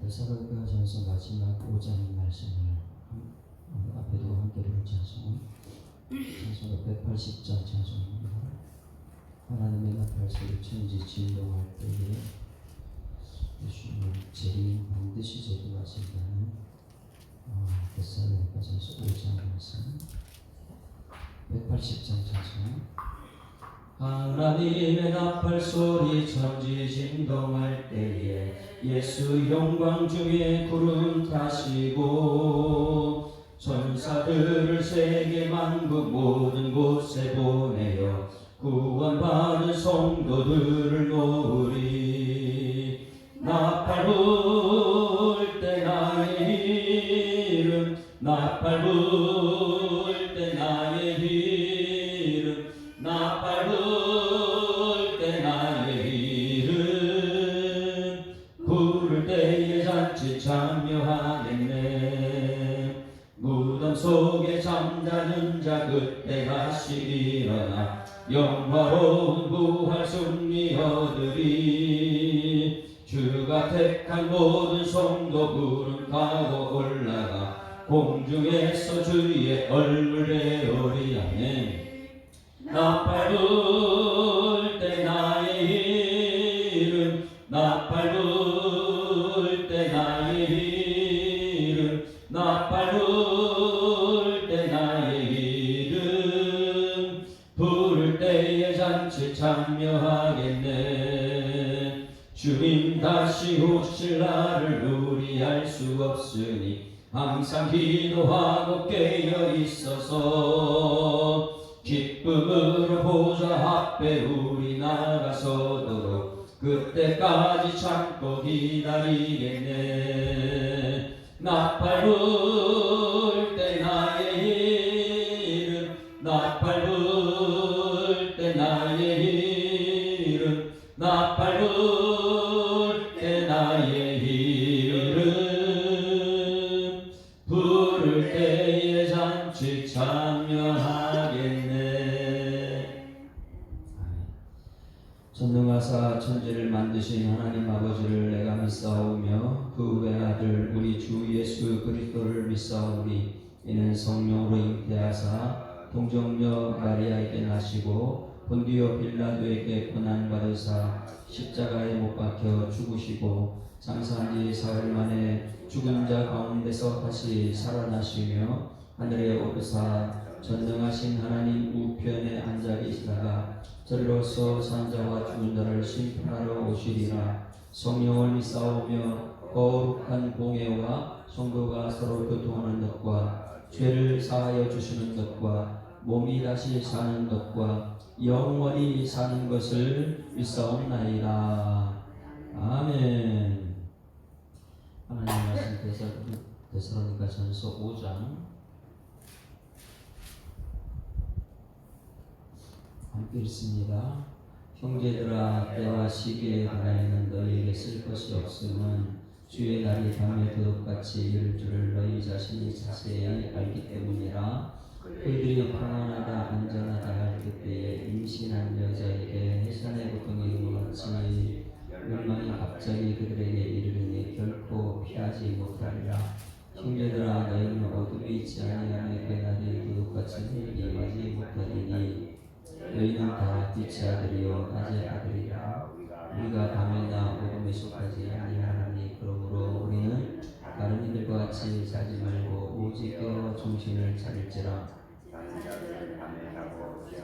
데살로니가전서 마지막 5장 말씀을 앞에도 함께 부른 찬송 180장 찬송입니다. 하나님의 나팔 소리 천지 진동할 때에 예수님을 반드시 제거하신다는 데살로니가전서 5장 말씀 180장 찬송. 하나님의 나팔 소리 천지 진동할 때에 예수 영광 중에 구름 타시고 천사들을 세계 만국 모든 곳에 보내어 구원받은 성도들을 놓으리. 나팔 불 때 나의 이름 나팔 불 때 나의 이름 나팔 불 때 나의 이름 부를 때에 잔치 참여하겠네. 무덤 속에 잠자는 자 그때 다시 일어나 영화로운 부활 승리 얻으리. 주가 택한 모든 성도 구름 타고 올라가 공중에서 주의 얼굴 배우리. 아멘. 나팔 불 때 나의 이름 나팔 불 때 나의 이름 나팔 불 때 나의 이름 부를 때에 잔치 참여하겠네. 주님 다시 오실 날을 우리 알 수 없으니 항상 기도하고 깨어 있어서 기쁨으로 보좌 앞에 우리 나가서도록 그때까지 참고 기다리겠네. 나팔 불 때 나의 이름 나팔 불 때 나의 이름 나팔 불 때 나의 이름 부를 때에 잔치 참여하겠네. 전능하사 천지를 만드신 하나님 아버지를 내가 믿사오며 그 외아들 우리 주 예수 그리스도를 믿사오니 이는 성령으로 잉태하사 동정녀 마리아에게 나시고 본디오 빌라도에게 고난받으사 십자가에 못 박혀 죽으시고 장사한 지 사흘 만에 죽은 자 가운데서 다시 살아나시며 하늘에 오르사 전능하신 하나님 우편에 앉아 계시다가 저리로서 산자와 죽은 자를 심판하러 오시리라. 성령을 믿사오며 거룩한 공예와 성도가 서로 교통하는 것과 죄를 사하여 주시는 것과 몸이 다시 사는 것과 영원히 사는 것을 믿사옵나이다. 아멘. 하나님 말씀 데살로니가전서 5장 함께 읽습니다. 형제들아 때와 시기에 관하여는 너희에게 쓸 것이 없음은 주의 날이 밤에 도둑같이 이를 줄을 너희 자신이 자세히 알기 때문이라. 그들이 평안하다 안전하다 할 그때에 임신한 여자에게 해산의 고통이 임하지 멸망이 갑자기 그들에게 이르르니 결코 피하지 못하리라. 형제들아 너희는 어둠이 있지 아니하며 그 날이 도둑같이 임하지 못하리니 너희는 다 빛의 아들이요 낮의 아들이라. 우리가 밤이나 어둠에 속하지 아니하나니 그러므로 우리는 다른 이들과 같이 자지 말고 오직 깨어 정신을 차릴지라.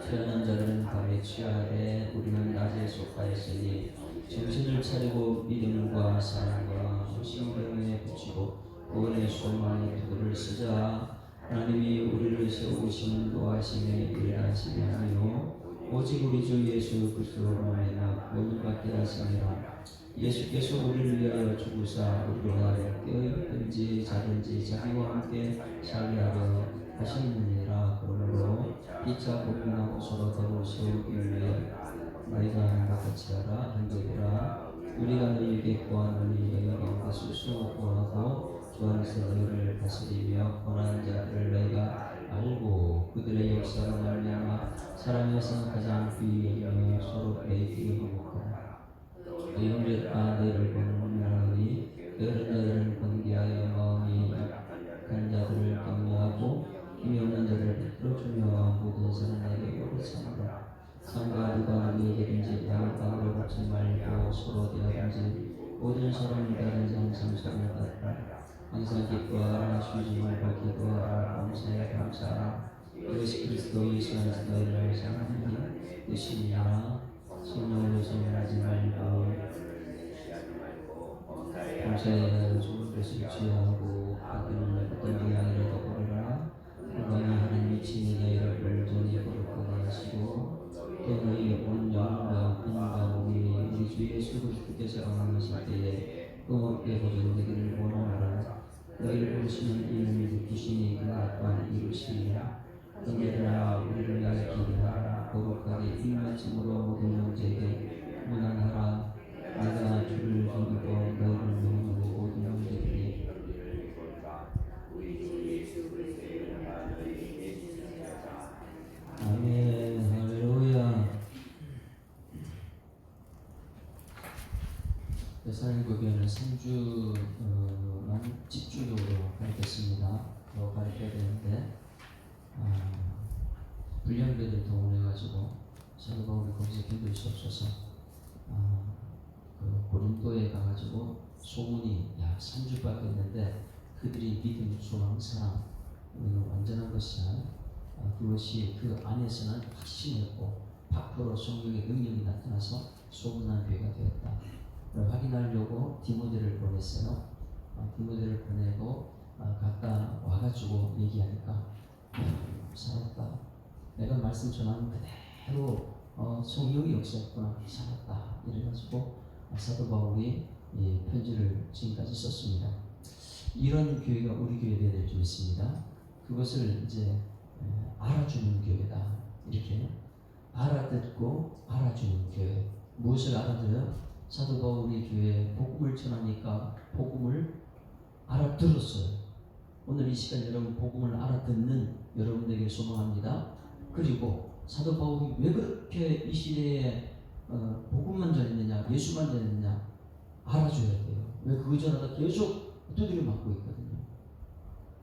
취하는 자들은 밤에 취하되 우리는 낮에 속하였으니 정신을 차리고 믿음과 사랑과 신경에 붙이고 구원의 소망의 도구를 쓰자. 하나님이 우리를 세우시는 노하심에 일하심이 아니요 오직 우리 주 예수 그리스도로 말미암아 구원을 받게 하시니라. 예수께서 우리를 위하여 죽으사 우리를 위하여 깨어있든지 자든지 자기와 함께 살게 하려 하시느니라. 그러므로 피차 복음하고 서로 더불어 세우기 위해 너희가 하는 것 같이 하라. 한도들아 우리가 너희에게 구하노니 너희 가운데 스스로 구하고 주 안에서 너희를 다스리며 권하는 자들을 너희가 알고 그들의 역사로 말미암아 사람에서 가장 귀하며 서로 배기하고 너희 형제들아 너희를 권하노니 그런 자들을 모든 사람을 따른 항상 선을 받라. 항상 기뻐하라. 쉬지 말고 기도하라. 감사해 감사하라. 이것이 그리스도 예수 안에서 너희를 위해서 하나님의 뜻이니라. 성령으로 소멸하지 말고 감사해야 좋은 것을 취하고 악을 어떤 아이를 덮어라. 그러나 하나님이 친히 너희를 온전히 거룩하게 하시고 또 너희의 온 영과 힘과 몸이 우리 주 예수 그리스도께서 강림하실 때에 또 함께 보존되기를 원하노라. 너희를 부르시는 이름이 누구시니 그 또한 이루시리라. 너희들아 우리를 위하여 기도하라. 거룩하게 인마침으로 모든 형제에게 무난하라. 내가 주를 섬기고 너희를 명하고 모든 형제들이 아멘. 할렐루야. 대사님과 교회는 3주만 집중적으로 가르쳤습니다. 더 가르쳐야 되는데 불량배들 동원해가지고 사도 바울이 거기서 견딜 수 없어서 그 고린도에 가가지고 소문이 약 3주밖에 있는데 그들이 믿음, 소망, 사랑 우리는 완전한 것이야. 그것이 그 안에서는 확신했고 100% 성령의 능력이 나타나서 소문난 교회가 되었다. 확인하려고 디모데를 보냈어요. 디모데를 보내고 갔다 와가지고 얘기하니까 살았다. 내가 말씀 전하는 그대로 성령이 역사했구나. 살았다. 이래가지고 사도 바울이 편지를 지금까지 썼습니다. 이런 교회가 우리 교회에 될 줄 있습니다. 그것을 이제 알아주는 교회다. 이렇게 알아듣고 알아주는 교회. 무엇을 알아들어요? 사도 바울이 교회에 복음을 전하니까 복음을 알아들었어요. 오늘 이 시간 여러분 복음을 알아듣는 여러분에게 소망합니다. 그리고 사도 바울이 왜 그렇게 이 시대에 복음만 전했느냐, 예수만 전했느냐 알아줘야 돼요. 왜 그거 전하다 계속 두드려 맞고 있거든요.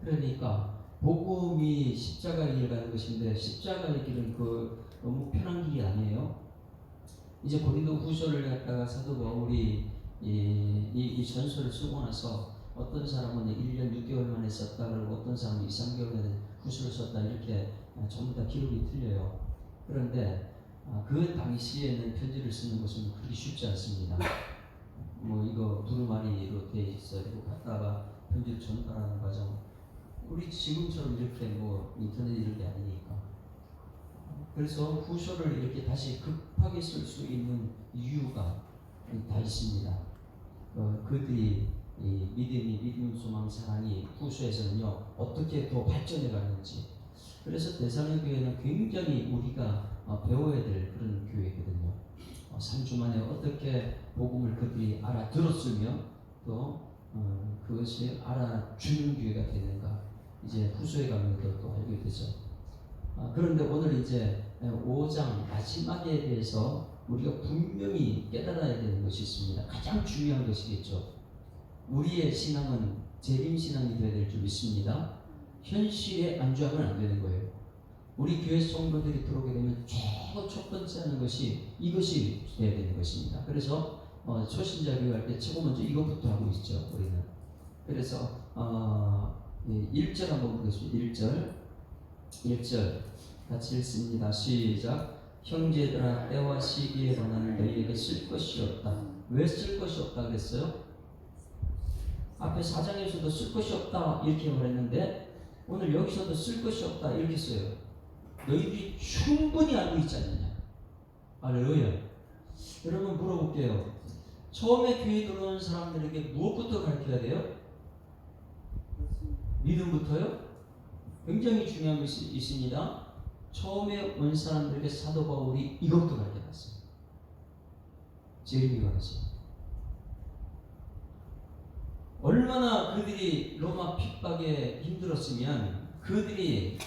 그러니까 복음이 십자가의 길 가는 것인데 십자가의 길은 그 너무 편한 길이 아니에요. 이제 고린도 후서를 갖다가 사도 바울이 이 전서를 쓰고 나서 어떤 사람은 1년 6개월 만에 썼다 그러고 어떤 사람은 2, 3개월 만에 후서를 썼다 이렇게 전부 다 기록이 틀려요. 그런데 그 당시에는 편지를 쓰는 것은 그렇게 쉽지 않습니다. 뭐 이거 두루마리로 돼 있어요. 그리고 갔다가 편지를 전달하는 과정. 우리 지금처럼 이렇게 뭐 인터넷 이런 게 아니니까. 그래서 후서를 이렇게 다시 급하게 쓸 수 있는 이유가 다 있습니다. 그들이 믿음, 소망, 사랑이 후서에서는요 어떻게 더 발전해 가는지. 그래서 데살로니가 교회는 굉장히 우리가 배워야 될 그런 교회거든요. 3주 만에 어떻게 복음을 그들이 알아들었으며 또 그것이 알아주는 교회가 되는가. 이제 후서에 가면 또 알게 되죠. 그런데 오늘 이제 5장 마지막에 대해서 우리가 분명히 깨달아야 되는 것이 있습니다. 가장 중요한 것이겠죠. 우리의 신앙은 재림신앙이 되어야 될 줄 믿습니다. 현실에 안주하면 안 되는 거예요. 우리 교회 성도들이 들어오게 되면 최고 첫 번째 하는 것이 이것이 되어야 되는 것입니다. 그래서 초신자 교육할 때 최고 먼저 이것부터 하고 있죠. 우리는. 그래서 1절 한번 보겠습니다. 1절 같이 읽습니다. 시작. 형제들아 때와 시기에 관한 너희에게 쓸 것이 없다. 왜 쓸 것이 없다 그랬어요? 앞에 4장에서도 쓸 것이 없다 이렇게 말했는데 오늘 여기서도 쓸 것이 없다 이렇게 써요. 너희들이 충분히 알고 있지 않느냐. 할렐루야. 여러분 물어볼게요. 처음에 교회 들어오는 사람들에게 무엇부터 가르쳐야 돼요? 믿음부터요? 굉장히 중요한 것이 있습니다. 처음에 온 사람들에게 사도 바울이 이것도 가르쳐놨어요. 재림이 가르쳐요. 얼마나 그들이 로마 핍박에 힘들었으면 그들이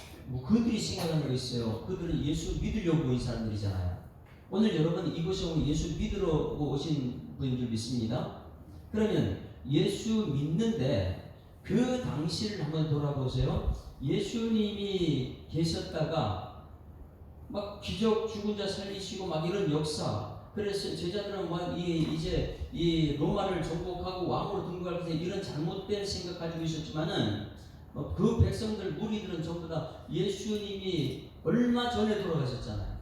생각하는 거 있어요. 그들은 예수 믿으려고 온 사람들이잖아요. 오늘 여러분 이곳에 오면 예수 믿으려고 오신 분인 줄 믿습니다. 그러면 예수 믿는데 그 당시를 한번 돌아보세요. 예수님이 계셨다가 막 기적, 죽은 자 살리시고 막 이런 역사 그래서 제자들은 이제 이 로마를 정복하고 왕으로 등극할 때 이런 잘못된 생각 가지고 있었지만은 그 백성들 무리들은 전부 다 예수님이 얼마 전에 돌아가셨잖아요.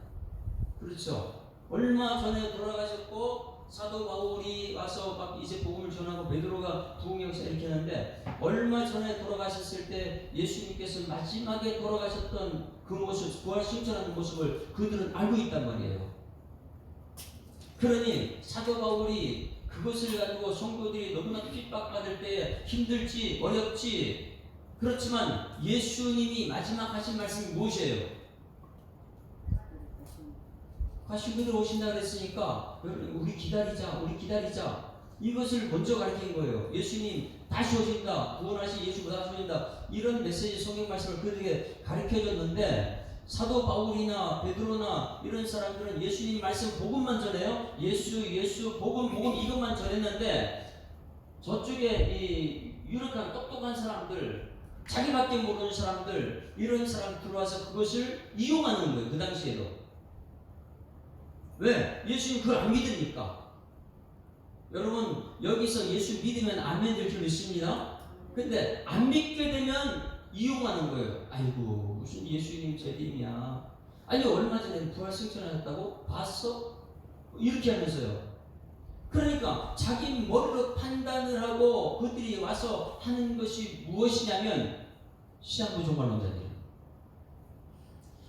그렇죠? 얼마 전에 돌아가셨고 사도 바울이 와서 막 이제 복음을 전하고 베드로가 부흥 역사 일으키는데 얼마 전에 돌아가셨을 때 예수님께서 마지막에 돌아가셨던 그 모습, 부활 승천하는 모습을 그들은 알고 있단 말이에요. 그러니 사도 바울이 그것을 가지고 성도들이 너무나 핍박받을 때 힘들지 어렵지 그렇지만 예수님이 마지막 하신 말씀이 무엇이에요? 다시 그들 오신다 그랬으니까 우리 기다리자 이것을 먼저 가르친 거예요. 예수님 다시 오신다, 구원하신 예수 다시 오신다, 이런 메시지 성경 말씀을 그들에게 가르쳐줬는데 사도 바울이나 베드로나 이런 사람들은 예수님 말씀 복음만 전해요. 예수 복음 이것만 전했는데 저쪽에 이 유력한 똑똑한 사람들, 자기밖에 모르는 사람들, 이런 사람 들어와서 그것을 이용하는 거예요. 그 당시에도. 왜? 예수님 그걸 안 믿으니까. 여러분 여기서 예수 믿으면 아멘 될 줄 믿습니다. 근데 안 믿게 되면 이용하는 거예요. 아이고 무슨 예수님 제림이야. 아니 얼마 전에 부활 승천하셨다고? 봤어? 이렇게 하면서요. 그러니까 자기 머리로 판단을 하고 그들이 와서 하는 것이 무엇이냐면 시한부 종말론자들이에요.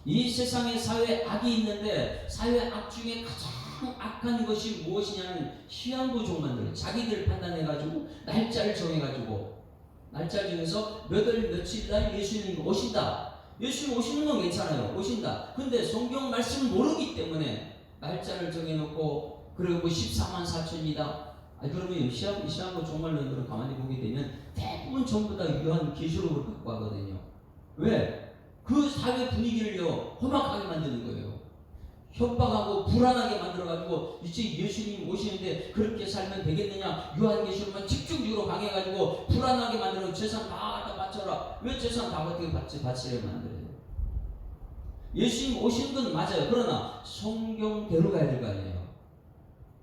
이 세상에 사회에 악이 있는데 사회 악 중에 가장 악한 것이 무엇이냐면 시한부 종말론자들. 자기들 판단해가지고 날짜를 정해가지고 날짜 중에서 몇 월 며칠 날 예수님 오신다. 예수님 오시는 건 괜찮아요. 오신다. 근데 성경 말씀을 모르기 때문에 날짜를 정해놓고 그리고 뭐 14만 4천이다. 그러면 시한부 종말론들을 가만히 보게 되면 대부분 전부 다 유한 계시록을 갖고 하거든요. 왜? 그 사회 분위기를요 험악하게 만드는 거예요. 협박하고 불안하게 만들어가지고 이제 예수님 오시는데 그렇게 살면 되겠느냐, 요한계시록만 집중적으로 강해가지고 불안하게 만들어 재산 다 바쳐라. 왜 재산 다 어떻게 바치려 만들어요? 예수님 오신 건 맞아요. 그러나 성경대로 가야 될 거 아니에요.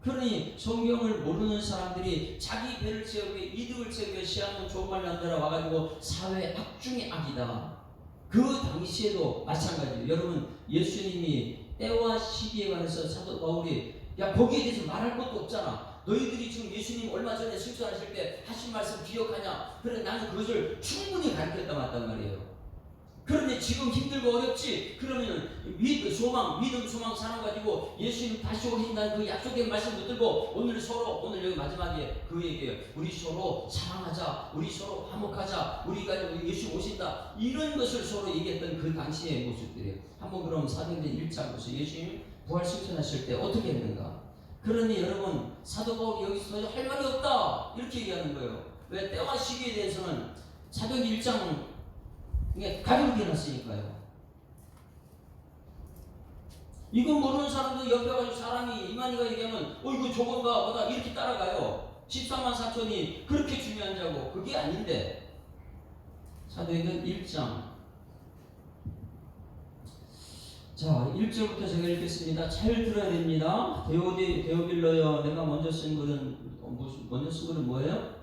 그러니 성경을 모르는 사람들이 자기 배를 채우기, 이득을 채우기 시한부 종말론자라 와가지고 사회 악 중의 악이다. 그 당시에도 마찬가지예요. 여러분 예수님이 때와 시기에 관해서 사도 바울이 거기에 대해서 말할 것도 없잖아. 너희들이 지금 예수님 얼마 전에 승천하실 때 하신 말씀 기억하냐? 그래 나는 그것을 충분히 가르쳤다 맞단 말이에요. 그런데 지금 힘들고 어렵지? 그러면 믿음, 소망, 사랑 가지고 예수님 다시 오신다는 그 약속된 말씀 붙들고 오늘 여기 마지막에 그 얘기예요. 우리 서로 사랑하자, 우리 서로 화목하자, 우리가 예수 오신다. 이런 것을 서로 얘기했던 그 당시의 모습들이에요. 한번 그럼 사도행전 1장 보세요. 예수님 부활 승천하실 때 어떻게 했는가? 그러니 여러분 사도 바울이 여기서 할 말이 없다 이렇게 얘기하는 거예요. 왜? 때와 시기에 대해서는 사도행전 1장 가볍게 해놨으니까요. 이거 모르는 사람도 옆에 가지고 사람이 이만희가 얘기하면 이거 저건가 보다 이렇게 따라가요. 14만 4천이 그렇게 중요한 자고 그게 아닌데. 사도행전 1장 자 1절부터 제가 읽겠습니다. 잘 들어야 됩니다. 데오빌러여 내가 먼저 쓴 글은 뭐예요?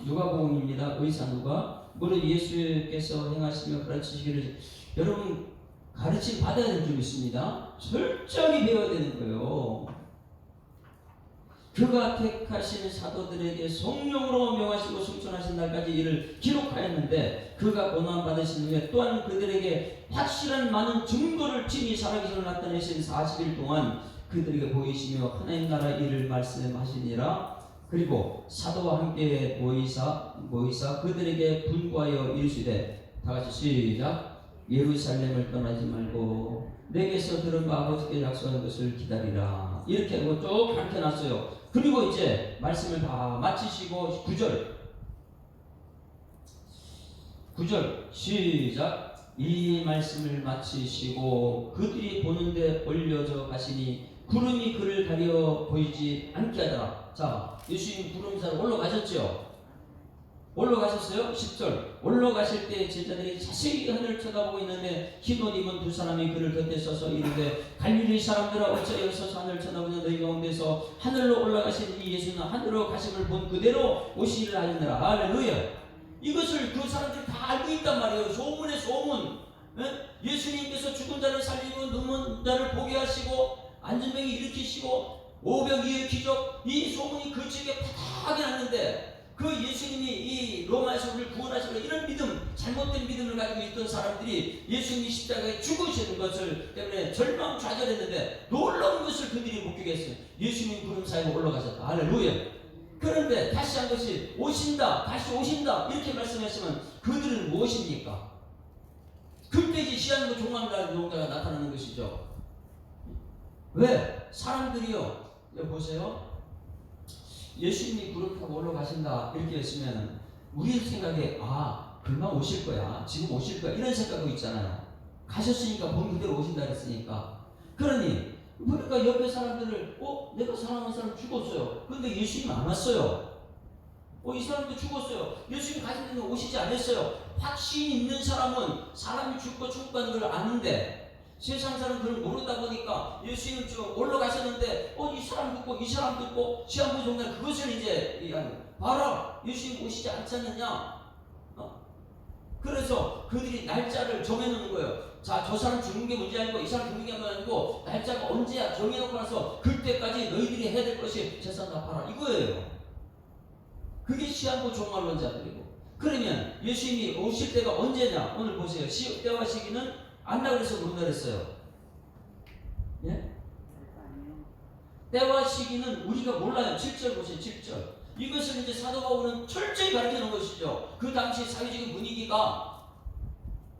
누가복음입니다. 의사 누가 무릇 예수께서 행하시며 가르치시기를 여러분 가르침 받아야 될 줄 있습니다. 철저히 배워야 되는 거예요. 그가 택하신 사도들에게 성령으로 명하시고 승천하신 날까지 이를 기록하였는데 그가 고난 받으신 후에 또한 그들에게 확실한 많은 증거를 친히 살아계심을 나타내신 40일 동안 그들에게 보이시며 하나님 나라 일을 말씀하시니라. 그리고 사도와 함께 모이사 그들에게 분과하여 이르시되 다같이 시작 예루살렘을 떠나지 말고 내게서 들은 바 아버지께 약속한 것을 기다리라. 이렇게 하고 쭉 가르쳐놨어요. 그리고 이제 말씀을 다 마치시고 9절 시작 이 말씀을 마치시고 그들이 보는데 올려져 가시니 구름이 그를 가려 보이지 않게 하더라. 자 예수님 구름 사로 올라가셨죠. 올라가셨어요? 10절. 올라가실 때 제자들이 자세히 하늘을 쳐다보고 있는데 흰 옷 입은 두 사람이 그를 곁에 서서 이르되 갈릴리 사람들아 어찌하여 서서 하늘을 쳐다보냐 너희 가운데서 하늘로 올라가신 이 예수는 하늘로 가심을 본 그대로 오시리라 하였느라. 할렐루야. 이것을 그 사람들이 다 알고 있단 말이에요. 소문의 소문. 예수님께서 죽은 자를 살리고 눈먼 자를 보게 하시고 안전병이 일으키시고 오병이의 기적, 이 소문이 그 지역에 파닥하게 났는데 그 예수님이 이 로마에서 우리를 구원하시고 이런 믿음, 잘못된 믿음을 가지고 있던 사람들이 예수님이 십자가에 죽으시는 것을 때문에 절망좌절했는데 놀라운 것을 그들이 목격했어요. 예수님 구름 사이로 올라가셨다. 할렐루야. 그런데 다시 한 것이 오신다, 다시 오신다 이렇게 말씀하시면 그들은 무엇입니까? 그때 이제 시한부 종말이라는 농자가 나타나는 것이죠. 왜? 사람들이요, 여기 보세요. 예수님이 구름 타고 올라가신다 이렇게 했으면 우리 생각에 금방 오실 거야, 지금 오실 거야 이런 생각하고 있잖아요. 가셨으니까 본 그대로 오신다 그랬으니까. 그러니 그러니까 옆에 사람들을 내가 사랑하는 사람 죽었어요. 근데 예수님 안 왔어요. 이 사람도 죽었어요. 예수님 가시는 데 오시지 않았어요. 확신 있는 사람은 사람이 죽고 죽는 걸 아는데 세상 사람은 그걸 모르다 보니까 예수님 좀 올라가셨는데 이 사람 듣고 이 사람 듣고 시한부 종말 그것을 이제 봐라 예수님 오시지 않았느냐. 그래서 그들이 날짜를 정해놓는 거예요. 자, 저 사람 죽는 게 문제 아니고 이 사람 죽는 게 아니고 날짜가 언제야 정해놓고 나서 그때까지 너희들이 해야 될 것이 재산 다 팔아 이거예요. 그게 시한부 종말론자들이고. 그러면 예수님이 오실 때가 언제냐? 오늘 보세요. 때와 시기는 안다 그래서 모른다 그랬어요. 예? 때와 시기는 우리가 몰라요. 7절 보세요. 7절. 이것을 이제 사도 바울은 철저히 가르치는 것이죠. 그 당시 사회적인 분위기가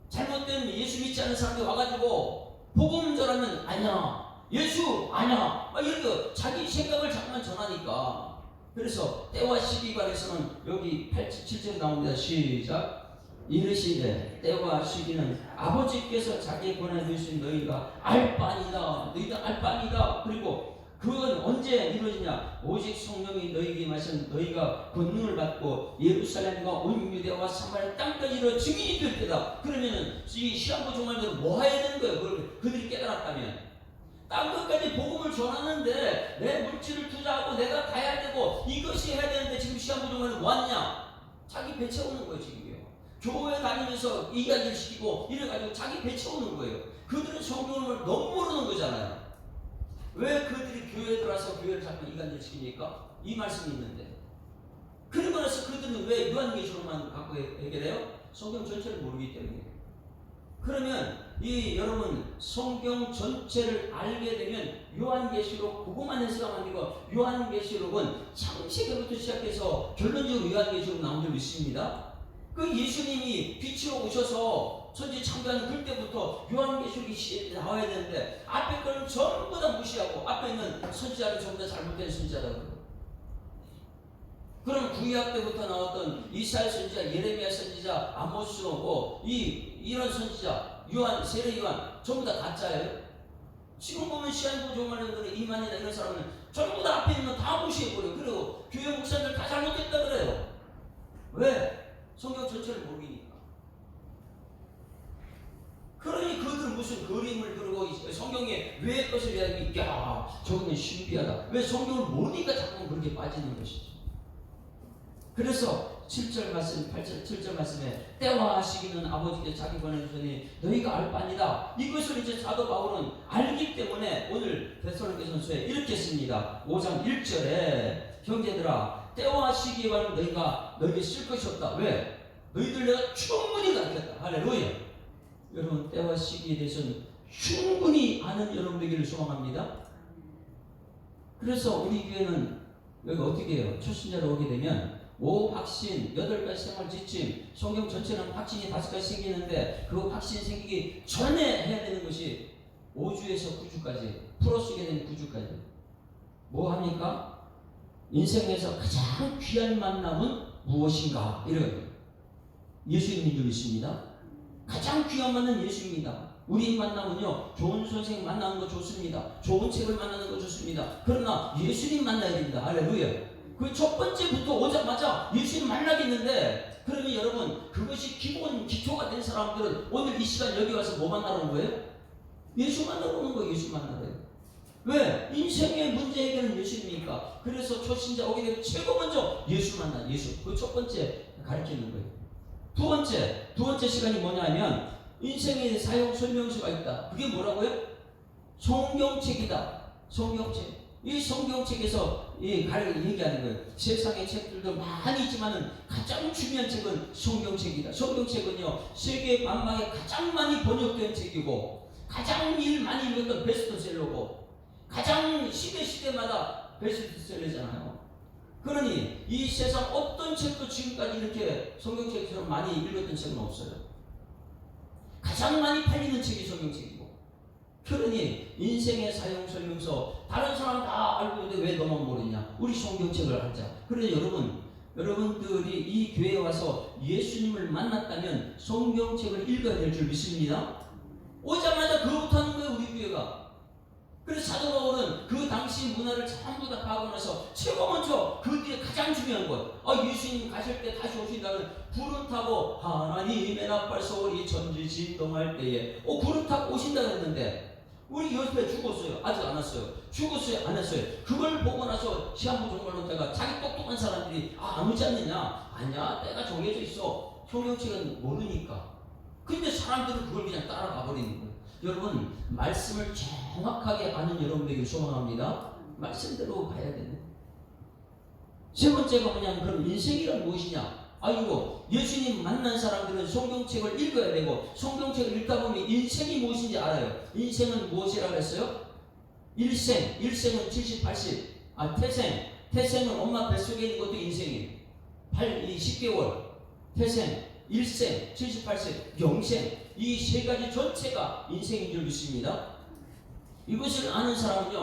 잘못된 예수 믿지 않는 사람들이 와가지고 복음 전하면 아니야, 예수 아니야, 막 이렇게 자기 생각을 자꾸만 전하니까. 그래서 때와 시기 관해서는 여기 7절에 나옵니다. 시작. 이르시되 때와 시기는 아버지께서 자기 보내주신 너희가 알 바니라. 너희가 알 바니라. 그리고 그건 언제 이루어지냐? 오직 성령이 너희에게 임하신 너희가 권능을 받고 예루살렘과 온 유대와 사마리아 땅까지 이르러 증인이 될 때다. 그러면은 이 시한부 종말들은 뭐 해야 되는 거예요? 그걸 그들이 깨달았다면 땅 끝까지 복음을 전하는데 내 물질을 투자하고 내가 가야 되고 이것이 해야 되는데 지금 시한부 종말은 뭐 하느냐? 자기 배 채우는 거예요. 지금요. 교회 다니면서 이야기를 시키고 이래가지고 자기 배 채우는 거예요. 그들은 성경을 너무 모르는 거잖아요. 왜 그들이 교회에 들어와서 교회를 자꾸 이간질 시키니까? 이 말씀이 있는데. 그리고 나서 그들은 왜 요한계시록만 갖고 해결해요? 성경 전체를 모르기 때문에. 그러면 여러분 성경 전체를 알게 되면 요한계시록 그것만 해서가 아니고 요한계시록은 창세기부터 시작해서 결론적으로 요한계시록 나온 줄 믿습니다. 그 예수님이 빛으로 오셔서 천지 창조하는 그때부터 요한계시록이 나와야 되는데 앞에 거는 전부 다 무시하고 앞에 있는 선지자를 전부 다 잘못된 선지자라고. 그럼 구약 때부터 나왔던 이사야 선지자, 예레미야 선지자, 아모스 이런 선지자, 요한, 세례 요한 전부 다 가짜예요. 지금 보면 시한부 종말론들의 이만이나 이런 사람은 전부 다 앞에 있는 거 다 무시해버려요. 그리고 교회 목사들 다 잘못됐다 그래요. 왜? 성경 전체를 모르니까. 그러니 그들은 무슨 그림을 그리고 성경에 왜 것을 이야기, 야, 저거는 신비하다. 왜 성경을 모르니까 자꾸 그렇게 빠지는 것이죠. 그래서 7절 말씀, 7절 말씀에 때와 시기는 아버지께서 자기 보내주시니 너희가 알 바니다. 이것을 이제 사도 바울은 알기 때문에 오늘 데살로니가전서에 이렇게 씁니다. 5장 1절에 형제들아 때와 시기에 관한 너희에게 쓸 것이 없다. 왜? 너희들 내가 충분히 가르쳤다. 할렐루야. 여러분 때와 시기에 대해서는 충분히 아는 여러분 되기를 소망합니다. 그래서 우리 교회는 여기 어떻게 해요? 첫 신자로 오게 되면 5확신, 8가지 생활 지침, 성경 전체는 확신이 5가지 생기는데 그 확신 생기기 전에 해야 되는 것이 5주에서 9주까지 풀어쓰게 되는 9주까지 뭐 합니까? 인생에서 가장 귀한 만남은 무엇인가? 이런 예수님인 줄 믿습니다. 가장 귀한 만남은 예수입니다. 우리 만나면요 좋은 선생님 만나는 거 좋습니다. 좋은 책을 만나는 거 좋습니다. 그러나 예수님 만나야 됩니다. 할렐루야. 그 첫 번째부터 오자마자 예수님 만나겠는데, 그러면 여러분 그것이 기본 기초가 된 사람들은 오늘 이 시간 여기 와서 뭐 만나러 온 거예요? 예수 만나러 오는 거예요. 예수 만나러. 왜? 인생의 문제 해결은 예수님이니까. 그래서 초신자 오게 되면 최고 먼저 예수 만나. 예수. 그 첫 번째 가르치는 거예요. 두 번째 시간이 뭐냐면 인생의 사용 설명서가 있다. 그게 뭐라고요? 성경책이다. 성경책. 이 성경책에서 얘기하는 거예요. 세상의 책들도 많이 있지만은 가장 중요한 책은 성경책이다. 성경책은요, 세계 만방에 가장 많이 번역된 책이고, 가장 많이 읽었던 베스트셀러고, 가장 시대마다 베스트셀러잖아요. 그러니 이 세상 어떤 책도 지금까지 이렇게 성경책처럼 많이 읽었던 책은 없어요. 가장 많이 팔리는 책이 성경책이고. 그러니 인생의 사용 설명서 다른 사람 다 알고 있는데 왜 너만 모르냐? 우리 성경책을 알자. 그래서 여러분들이 이 교회에 와서 예수님을 만났다면 성경책을 읽어야 될 줄 믿습니다. 오자마자 그거부터 하는 거예요, 우리 교회가. 그래서 사도 바울은 그 당시 문화를 전부 다 파악하고 나서 최고 먼저 그 뒤에 가장 중요한 것, 예수님 가실 때 다시 오신다면 구름 타고 하나님의 나팔 소리 천지 진동할 때에 구름 타고 오신다고 했는데 우리 옆에 죽었어요. 아직 안 왔어요. 죽었어요? 안 했어요? 그걸 보고 나서 시한부 종말론자가 자기 똑똑한 사람들이 안 오지 않느냐? 아니야, 때가 정해져 있어. 성경책은 모르니까. 근데 사람들은 그걸 그냥 따라가 버리는 거예요. 여러분, 말씀을 정확하게 아는 여러분에게 소망합니다. 말씀대로 가야 되네. 세 번째가 뭐냐면 그럼 인생이란 무엇이냐? 이거 예수님 만난 사람들은 성경책을 읽어야 되고, 성경책을 읽다 보면 인생이 무엇인지 알아요. 인생은 무엇이라고 그랬어요? 일생은 70, 80. 태생은 엄마 뱃속에 있는 것도 인생이에요. 10개월. 태생, 일생, 70, 80, 영생. 이 세 가지 전체가 인생인 줄 믿습니다. 이것을 아는 사람은요,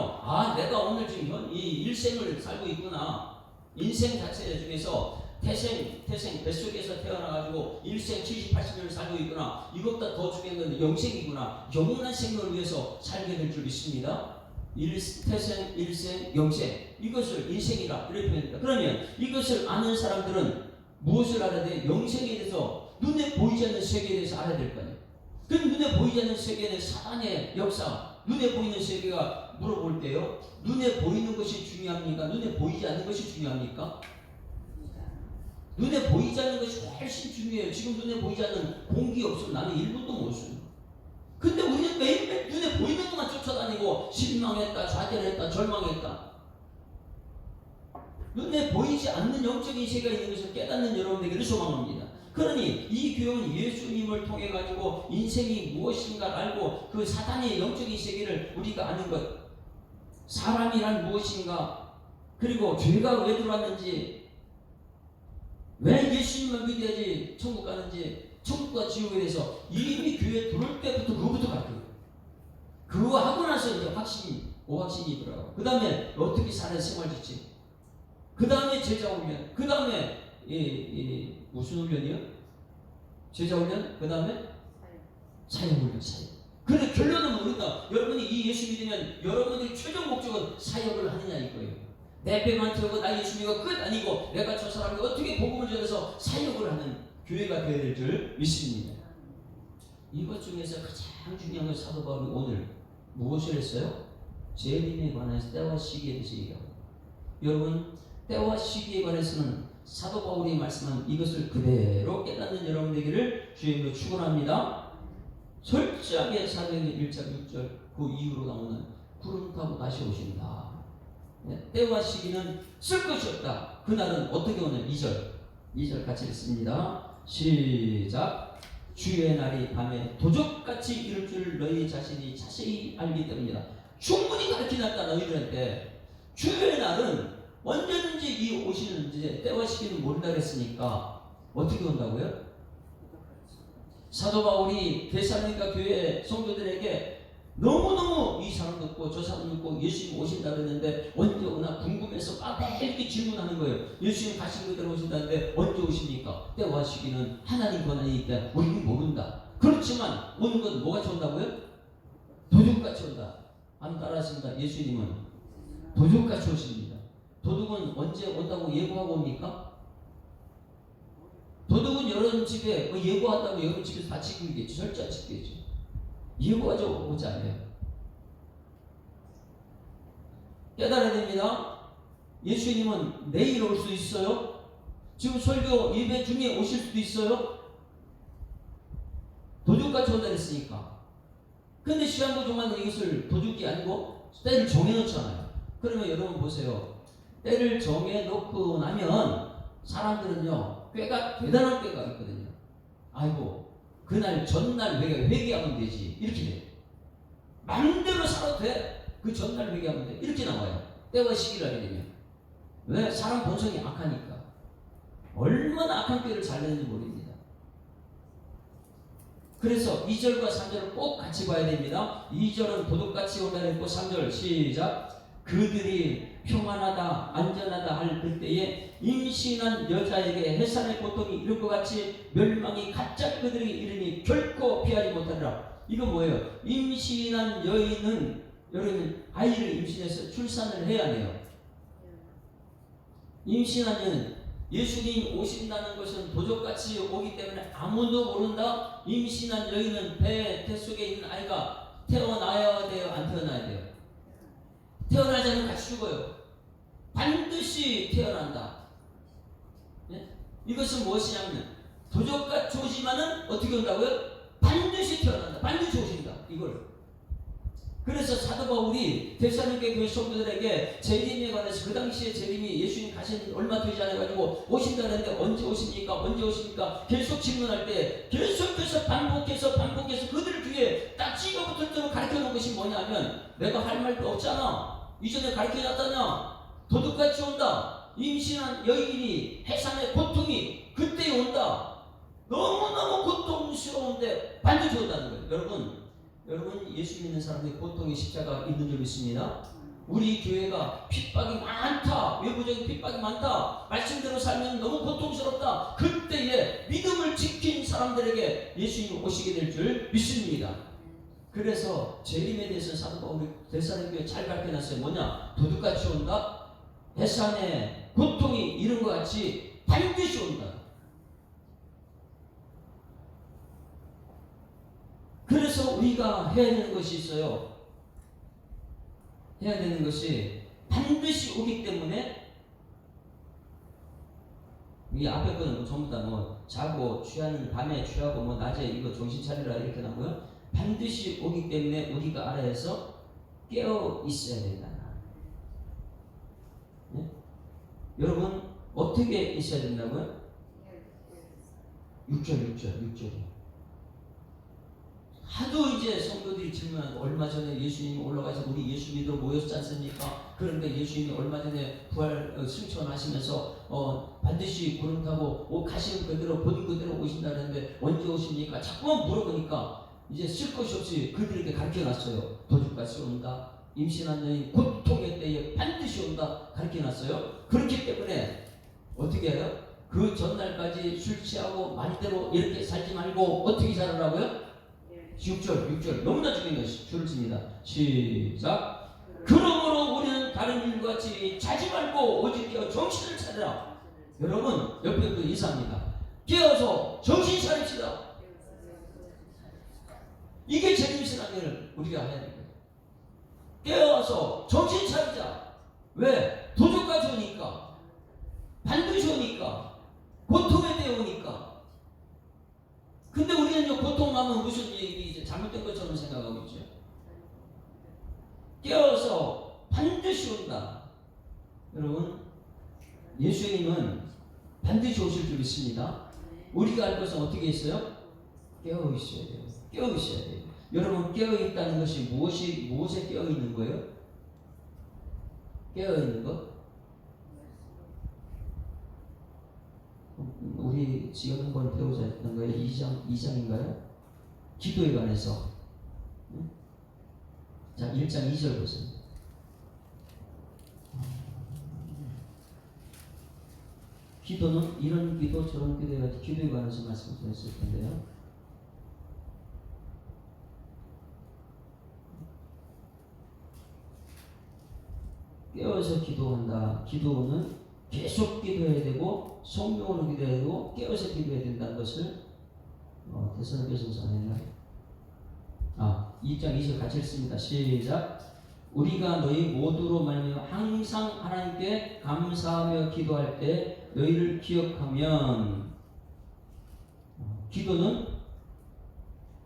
내가 오늘 지금 이 일생을 살고 있구나. 인생 자체 중에서 태생 뱃속에서 태어나가지고 일생 70, 80년을 살고 있구나. 이것보다 더 중요한 건 영생이구나. 영원한 생명을 위해서 살게 될 줄 믿습니다. 태생, 일생, 영생. 이것을 인생이라 이렇게 표현합니다. 그러면 이것을 아는 사람들은 무엇을 알아야 돼? 영생에 대해서, 눈에 보이지 않는 세계에 대해서 알아야 될 거 아니에요. 그 눈에 보이지 않는 세계에 대해서 사단의 역사, 눈에 보이는 세계가 물어볼 때요, 눈에 보이는 것이 중요합니까? 눈에 보이지 않는 것이 중요합니까? 눈에 보이지 않는 것이 훨씬 중요해요. 지금 눈에 보이지 않는 공기 없으면 나는 1분도 못 써요. 근데 우리는 매일매일 눈에 보이는 것만 쫓아다니고 실망했다, 좌절했다, 절망했다. 눈에 보이지 않는 영적인 세계가 있는 것을 깨닫는 여러분에게를 소망합니다. 그러니 이 교훈은 예수님을 통해 가지고 인생이 무엇인가 알고 그 사단의 영적인 세계를 우리가 아는 것, 사람이란 무엇인가, 그리고 죄가 왜 들어왔는지, 왜 예수님만 믿어야지 천국 가는지, 천국과 지옥에 대해서 이미 교회에 들어올 때부터 그거부터 가르쳐요. 그거 하고 나서 이제 오확신이 들어가고, 그 다음에 어떻게 살아야 생활지지, 그 다음에 제자 훈련, 그 다음에 무슨 훈련이요? 제자 훈련, 그 다음에 사역 훈련, 사역. 근데 결론은 뭡니까? 여러분이 이 예수 믿으면 여러분의 최종 목적은 사역을 하느냐 이거예요. 내 배만 태우고 나 예수 믿고 끝 아니고 내가 저 사람이 어떻게 복음을 전해서 사역을 하는 교회가 되어야 될 줄 믿습니다. 이것 중에서 가장 중요한 건 사도 바울이 오늘 무엇을 했어요? 재림에 관해서 때와 시기에 대해서 얘기하고, 여러분 때와 시기에 관해서는 사도 바울이 말씀한 이것을 그대로 깨닫는 여러분 되기를 주님으로 축원합니다. 철저하게 사도행전 1장 6절 그 이후로 나오는 구름 타고 다시 오신다. 때와 시기는 쓸 것이 없다. 그날은 어떻게 오냐? 2절 같이 읽습니다. 시작. 주의 날이 밤에 도적같이 이룰 줄 너희 자신이 자세히 알기 때문이다. 충분히 가르쳐놨다. 너희들한테 주의 날은 언제든지 이 오시는 이제 때와 시기는 모른다 그랬으니까 어떻게 온다고요? 사도 바울이 데살로니가 교회 성도들에게 너무너무 이 사람 듣고 저 사람 듣고 예수님 오신다 그랬는데 언제 오나 궁금해서 매일 이렇게 질문하는 거예요. 예수님 가신 그대로 오신다는데 언제 오십니까? 때와 시기는 하나님 권한이니까 우리는 모른다. 그렇지만 오는 건 뭐같이 온다고요? 도둑같이 온다. 안 따라하십니다. 예수님은 도둑같이 오십니다. 도둑은 언제 온다고 예고하고 옵니까? 도둑은 여러분 집에 예고한다고 여러분 집에서 다 지키겠죠. 절대 안 지키겠죠. 예고하지 오지 않아요. 깨달아야 됩니다. 예수님은 내일 올 수 있어요. 지금 설교 예배 중에 오실 수도 있어요. 도둑같이 온다 했으니까. 근데 시간도 정말 이것을 도둑이 아니고 때를 정해놓잖아요. 그러면 여러분 보세요. 때를 정해놓고 나면 사람들은요, 대단한 꾀가 있거든요. 아이고, 그날 전날 회개하면 되지. 이렇게 돼요. 마음대로 살아도 돼. 그 전날 회개하면 돼. 이렇게 나와요. 때와 시기를 하게 되면. 왜? 사람 본성이 악하니까. 얼마나 악한 꾀를 잘 내는지 모릅니다. 그래서 2절과 3절을 꼭 같이 봐야 됩니다. 2절은 도둑같이 온다고 했고 3절 시작. 그들이 평안하다 안전하다 할 그때에 임신한 여자에게 해산의 고통이 이를 것 같이 멸망이 가짜 그들에게 이르니 결코 피하지 못하리라. 이건 뭐예요? 임신한 여인은 여러분 아이를 임신해서 출산을 해야 해요. 임신한 여인 예수님 오신다는 것은 도적같이 오기 때문에 아무도 모른다. 임신한 여인은 배 속에 있는 아이가 태어나야 돼요? 안 태어나야 돼요? 태어나지 않으면 같이 죽어요. 반드시 태어난다. 네? 이것은 무엇이냐면 도적같이 오지만은 어떻게 온다고요? 반드시 태어난다. 반드시 오신다. 이걸. 그래서 사도 바울이 데살로니가 교회 성도들에게 재림에 관해서 그 당시에 재림이 예수님 가신 얼마 되지 않아가지고 오신다 그랬는데 언제 오십니까? 언제 오십니까? 계속 질문할 때 계속해서 반복해서 그들 뒤에 딱 찍어붙을 대로 가르쳐 놓은 것이 뭐냐면 내가 할 말도 없잖아. 이전에 가르쳐 놨다냐? 도둑같이 온다. 임신한 여인이 해산의 고통이 그때 온다. 너무너무 고통스러운데 반드시 온다는 거예요. 여러분 예수 믿는 사람들이 고통의 십자가 있는 줄 믿습니다. 우리 교회가 핍박이 많다. 외부적인 핍박이 많다. 말씀대로 살면 너무 고통스럽다. 그때에 믿음을 지킨 사람들에게 예수님이 오시게 될 줄 믿습니다. 그래서 재림에 대해서 사도 바울이 데살로니가 잘 가르쳐놨어요. 뭐냐? 도둑같이 온다. 해산의 고통이 이런 것 같이 반드시 온다. 그래서 우리가 해야 되는 것이 있어요. 해야 되는 것이 반드시 오기 때문에 이 앞에 거는 전부 다 자고 취하는 밤에 취하고 낮에 이거 정신 차리라 이렇게 나고요. 반드시 오기 때문에 우리가 알아야 해서 깨어 있어야 된다. 네? 여러분 어떻게 있어야 된다고요? 6절. 하도 이제 성도들이 질문하고 얼마 전에 예수님이 올라가서 우리 예수 믿으러 모였지 않습니까? 그런데 예수님이 얼마 전에 부활 승천하시면서 반드시 구름 타고 가시는 그대로 보는 그대로 오신다는데 언제 오십니까? 자꾸만 물어보니까 이제 쓸 것이 없이 그들에게 가르쳐놨어요. 도둑같이 온다. 임신한 여인 고통의 때에 반드시 온다. 가르쳐놨어요. 그렇기 때문에 어떻게 해요? 그 전날까지 술 취하고 마음대로 이렇게 살지 말고 어떻게 살으라고요? 6절 너무나 중요한 것이 줄을 칩니다. 시작. 그러므로 우리는 다른 일과 같이 자지 말고 오직 깨어 정신을 차리라. 여러분 옆에 또 인사합니다. 깨어서 정신 차립시다. 이게 재림 신앙을 우리가 해야 됩니다. 깨어서 정신 차리자. 왜? 도둑까지 오니까, 반드시 오니까, 고통에 대해 오니까. 근데 우리는요, 고통하면 무슨 이제 잘못된 것처럼 생각하고 있죠. 깨어서 반드시 온다. 여러분, 예수님은 반드시 오실 줄 믿습니다. 우리가 할 것은 어떻게 했어요? 깨어 있어야 돼요. 깨어 있어야 돼요. 여러분, 깨어 있다는 것이 무엇에 깨어 있는 거예요? 깨어 있는 것? 우리 지난번 배우자 했던 거예요. 2장인가요? 기도에 관해서. 자, 1장 2절 보세요. 기도는 이런 기도 저런 기도에 관해서 말씀드렸을 텐데요. 깨어서 기도한다. 기도는 계속 기도해야 되고 성령으로 기도해야 되고 깨어서 기도해야 된다는 것을 데살로니가전서 아닌가요? 2장 2절 같이 읽습니다. 시작. 우리가 너희 모두로 말미암아 항상 하나님께 감사하며 기도할 때 너희를 기억하면, 기도는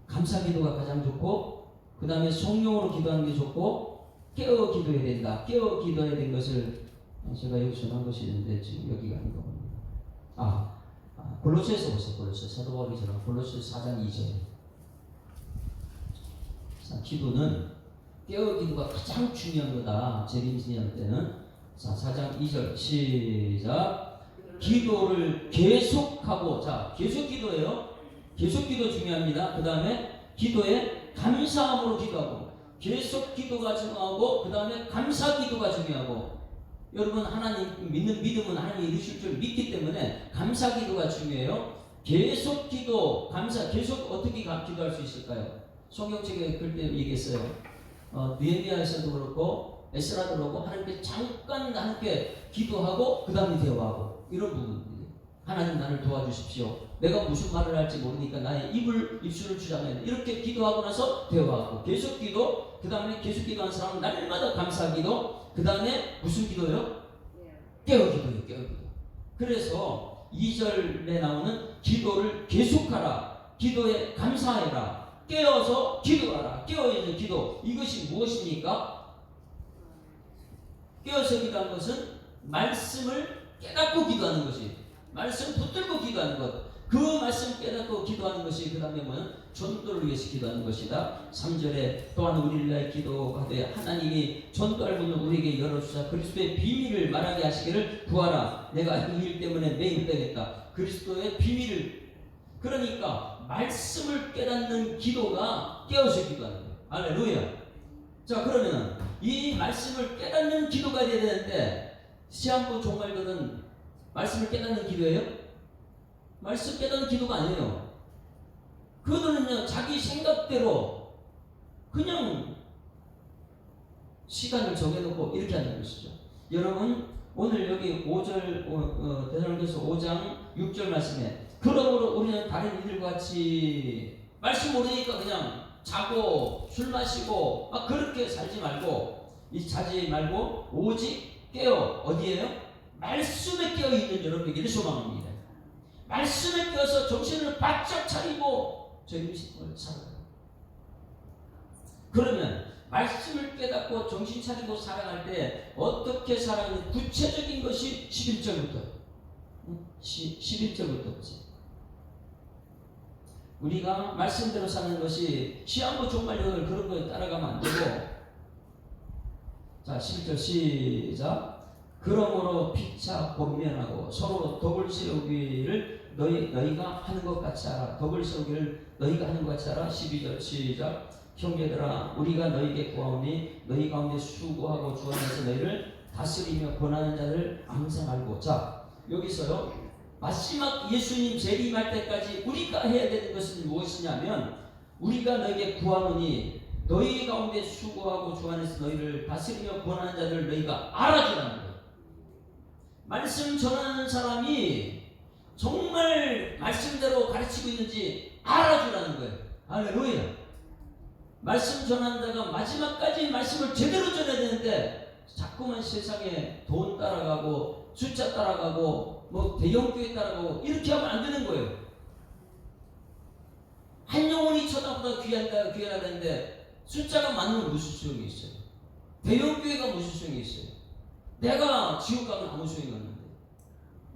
감사 기도가 가장 좋고 그 다음에 성령으로 기도하는 게 좋고 깨어 기도해야 된다. 깨어 기도해야 된 것을 제가 여기 전한 것이 있는데 지금 여기가 아닌가 봅니다. 골로새서 보세요. 골로새 사도 바울이 전한 골로새 4장 2절. 자, 기도는 깨어 기도가 가장 중요한 거다. 재림신년 때는. 자, 4장 2절 시작. 기도를 계속하고, 자, 계속 기도해요. 계속 기도 중요합니다. 그 다음에 기도에 감사함으로 기도하고, 계속 기도가 중요하고, 그 다음에 감사 기도가 중요하고. 여러분, 하나님 믿는 믿음은 하나님이 이루실 줄 믿기 때문에 감사 기도가 중요해요. 계속 기도, 감사, 계속 어떻게 기도할 수 있을까요? 성경책에 그때 얘기했어요. 느헤미야에서도 그렇고 에스라도 그렇고 하나님께 잠깐 함께 기도하고 그 다음에 대화하고 이런 부분들이, 하나님 나를 도와주십시오. 내가 무슨 말을 할지 모르니까 나의 입술을 주장해. 이렇게 기도하고 나서 대화하고 계속 기도, 그 다음에 계속 기도하는 사람은 날마다 감사 기도, 그 다음에 무슨 기도요? 깨어 기도예요. 깨어 기도. 그래서 2절에 나오는 기도를 계속하라, 기도에 감사해라, 깨어서 기도하라. 깨어있는 기도, 이것이 무엇입니까? 깨어서 기도하는 것은 말씀을 깨닫고 기도하는 것이, 말씀 붙들고 기도하는 것, 그 말씀 깨닫고 기도하는 것이, 그 다음에 뭐는 전도를 위해서 기도하는 것이다. 3절에 또한 우리를 위하여 기도하되 하나님이 전도할 문을 우리에게 열어주사 그리스도의 비밀을 말하게 하시기를 구하라. 내가 이 일 때문에 매일 빼겠다. 그리스도의 비밀을, 그러니까 말씀을 깨닫는 기도가 깨어서 기도하는 거예요. 할렐루야. 자, 그러면 이 말씀을 깨닫는 기도가 돼야 되는데, 시한부 종말들은 말씀을 깨닫는 기도예요? 말씀 깨닫는 기도가 아니에요. 그들은요, 자기 생각대로 그냥 시간을 정해놓고 이렇게 하는 것이죠. 여러분, 오늘 여기 5절, 데살로니가서 5장 6절 말씀에, 그러므로 우리는 다른 이들과 같이 말씀 모르니까 그냥 자고 술 마시고 막 그렇게 살지 말고, 자지 말고 오직 깨어, 어디에요? 말씀에 깨어 있는 여러분에게를 소망합니다. 말씀에 깨어서 정신을 바짝 차리고 재림신을 살아가요. 그러면 말씀을 깨닫고 정신 차리고 살아갈 때 어떻게 살아가는 구체적인 것이 11절부터 11절부터 보세요. 우리가 말씀대로 사는 것이 시한부 종말론을 그런 거에 따라가면 안 되고, 자, 11절 시작. 그러므로 피차 권면하고 서로 덕을 세우기를 너희가 하는 것 같이 하라. 덕을 세우기를 너희가 하는 것 같이 하라. 12절 시작. 형제들아, 우리가 너희에게 구하오니 너희 가운데 수고하고 주 안에서 너희를 다스리며 권하는 자를 항상 알고. 자, 여기서요, 마지막 예수님 재림할 때까지 우리가 해야 되는 것은 무엇이냐면, 우리가 너희에게 구하노니 너희 가운데 수고하고 주 안에서 너희를 다스리며 권하는 자를 너희가 알아주라는 거예요. 말씀 전하는 사람이 정말 말씀대로 가르치고 있는지 알아주라는 거예요. 할렐루야. 말씀 전하는 자가 마지막까지 말씀을 제대로 전해야 되는데 자꾸만 세상에 돈 따라가고 숫자 따라가고 뭐 대형교회 따라가고 이렇게 하면 안 되는 거예요. 한 영혼이 천하보다 귀하다는데 숫자가 많으면 무슨 소용이 있어요? 대형교회가 무슨 소용이 있어요? 내가 지옥 가면 아무 소용이 없는데.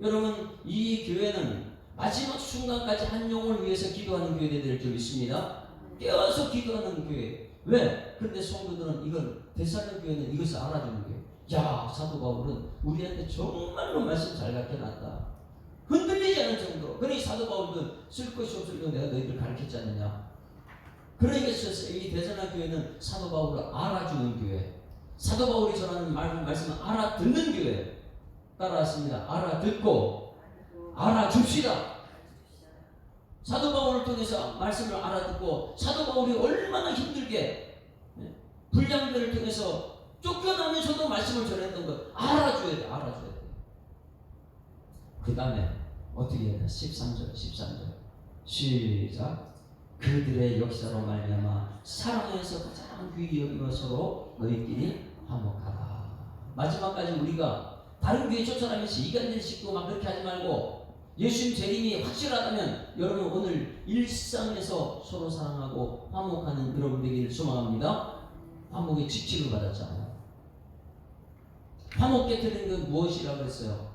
여러분, 이 교회는 마지막 순간까지 한 영혼을 위해서 기도하는 교회들이 될 줄 믿습니다. 깨어서 기도하는 교회. 왜? 그런데 성도들은 이걸, 데살로니가 교회는 이것을 알아주는 거예요. 야, 사도 바울은 우리한테 정말로 말씀 잘 가르쳐놨다. 흔들리지 않을 정도로. 그러니 사도 바울도 쓸 것이 없을 때 내가 너희들 가르쳤지 않느냐. 그러니까 이 데살로니가 교회는 사도 바울을 알아주는 교회, 사도 바울이 전하는 말씀을 알아듣는 교회. 따라왔습니다. 알아듣고 알아줍시다. 사도 바울을 통해서 말씀을 알아듣고, 사도 바울이 얼마나 힘들게 불량배를 통해서 쫓겨나면서도 말씀을 전했던 것 알아줘야 돼. 알아줘야 돼. 그 다음에 어떻게 해야 돼? 13절 시작. 그들의 역사로 말미암아 사랑에서 가장 귀히 여기며 서로 너희끼리 화목하라. 마지막까지 우리가 다른 교회 쫓아다니면서 이간질 싣고 막 그렇게 하지 말고 예수님 재림이 확실하다면 여러분 오늘 일상에서 서로 사랑하고 화목하는 여러분 되기를 소망합니다. 화목의 직책을 받았잖아요. 화목 깨뜨리는 건 무엇이라고 했어요?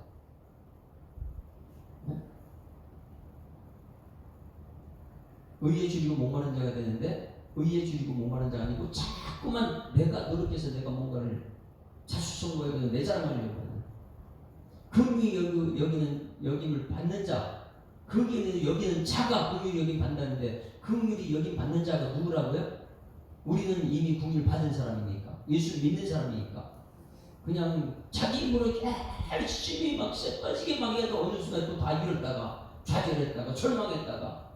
의에 줄이고 목마른 자가 되는데 의에 줄이고 목마른 자가 아니고 자꾸만 내가 노력해서 내가 뭔가를 자수성가하고 내 자랑하려고 하는 긍휼히 여기는 여김을 받는 자, 긍휼히 여기는 자가 긍휼히 여김 받는다는데 긍휼히 여김 받는 자가 누구라고요? 우리는 이미 긍휼 받은 사람이니까 예수 믿는 사람이니까 그냥 자기 힘으로 열심히 막 쎄빠지게 막 해도 어느 순간 또 다 잃었다가 좌절했다가 절망했다가